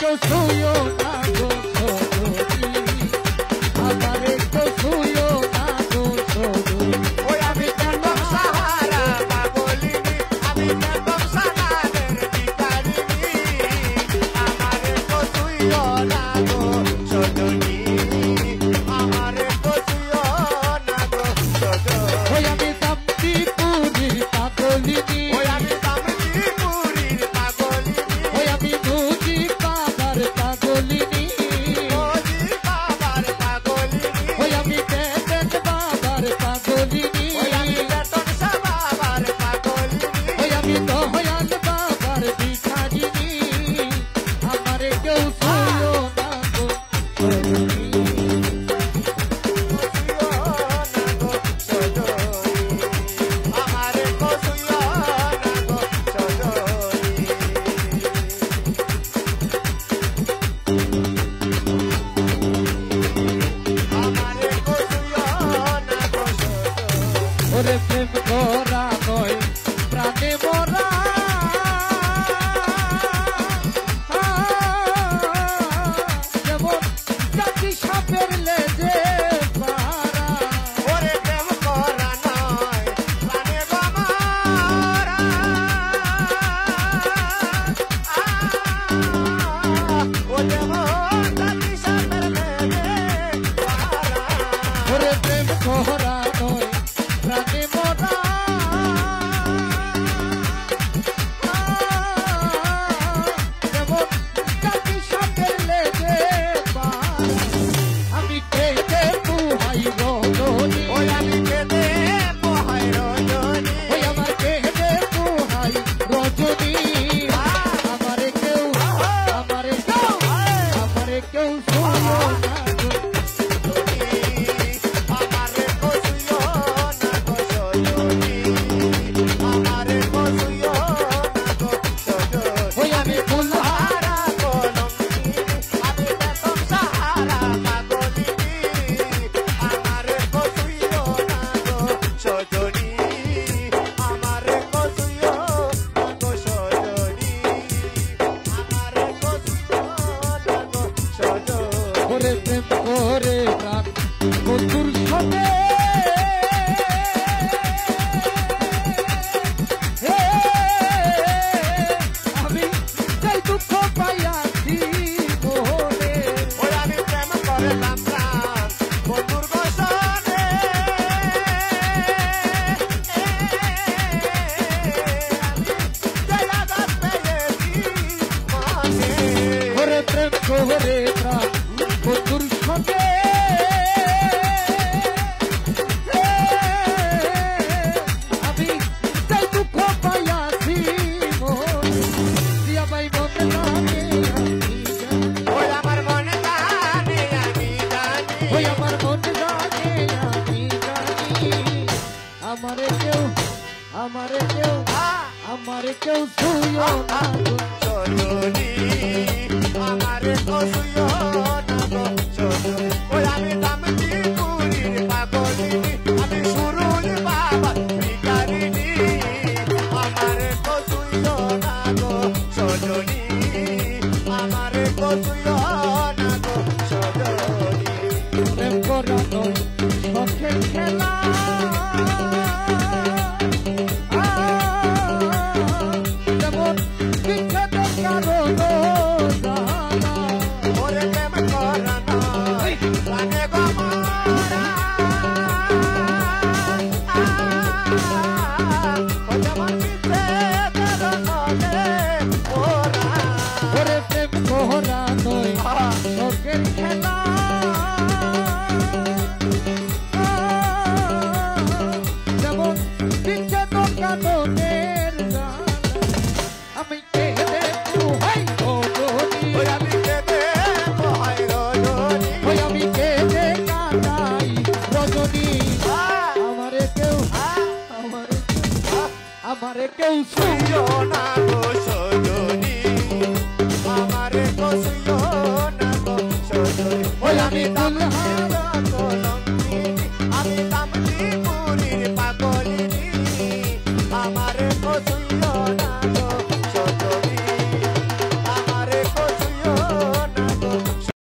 কেউ শুইও না গো সজনী, আমারে কেউ শুইও না গো সজনী। ওই আমি বেগম সাহারা পাগলিনী, আমি বেগম সাহারের ভিখারিনী, আমারে তো তুইও না গো সজনী, আমারে তো তুইও না গো সজনী। ওই আমি তামতি পুরীর পাগলিনী, ওই আমি তামতি পুরীর পাগলিনী, ওই আমি মুজি বাবার পাগলিনী, মোদি বাবার পাগলিনী, ওই আমি বেতন বাবার পাগলিনী, ওই আমি বেতন বাবার পাগলিনী, ওই আমি দয়াল বাবার ভিখারিনী, আমারে কেউ শুইও না গো সজনী। ওরে প্রেম করা নয় প্রাণে মরা, যেমন জাতি সাপের লেজে পারা। ওরে প্রেম করা নয় প্রাণে গমারা, ও যেমন জাতি সাপের লেজে পারা। ওরে প্রেম করা নয় প্রাণে মরা, যেমন জাতি সাপের লেজে পারা। আমি কেঁদে পুহাই রজনী, ওই আমি কেঁদে পোহাই রজনী, ওই আমার কেঁদে পুহাই রজনী। আমারে কেউ শুইও না গো, আমারে কসুইও না গো সজনী, আমারে কসুইও না গো সজনী। ওই আমি ফুলহার সাহারা কলঙ্কিনী, আমি বেগম সাহারা পাগলিনী, আমারে কসুইও না গো সজনী, আমারে কসুইও না গো সজনী, আমারে কসুইও না গো সজনী। করে প্রেম করে প্রাণ বন্ধুর সাথে, আমি সেই দুঃখ পাইয়াছি মনে। ওই আমি প্রেম করলাম প্রাণ বন্ধুর বসনে, আমি আঘাত পেয়েছি মনে। করে প্রেম করে প্রাণ বন্ধুর সাথে, আমি সেই দুঃখ পাইয়াছি মনে। দিয়া ভাই মনে লাগে আমি জানি, ওই আমার মনে জানে আমি জানি, ওই আমার মনে লাগে আমি জানি। আমারে কেউ শুইও না গো সজনী, আমারে কসুইও না গো সজনী। ওই আমি তামতি পুরীর পাগলিনী, আমি সুরুল বাবার ভিখারিনী, আমারে কসুইও না গো সজনী, আমারে কসুইও না গো সজনী। প্রেম করা নয় শখের খেলা, যেমন বিচ্ছেদের কারণ জানা। ওরে প্রেম করা নয় প্রাণে গমারা, ও যেমন বিচ্ছেদের নলে ওরা। ওরে প্রেম করা নয় শখের খেলা, যেমন বিচ্ছেদের কারণের জানা। আমি কেঁদে পুহাই রজনী, ওই আমি কেঁদে পোহাই রজনী, ওই আমি কেঁদে কাটাই রজনী। আমারে কেউ আমারে শুইও শুইও না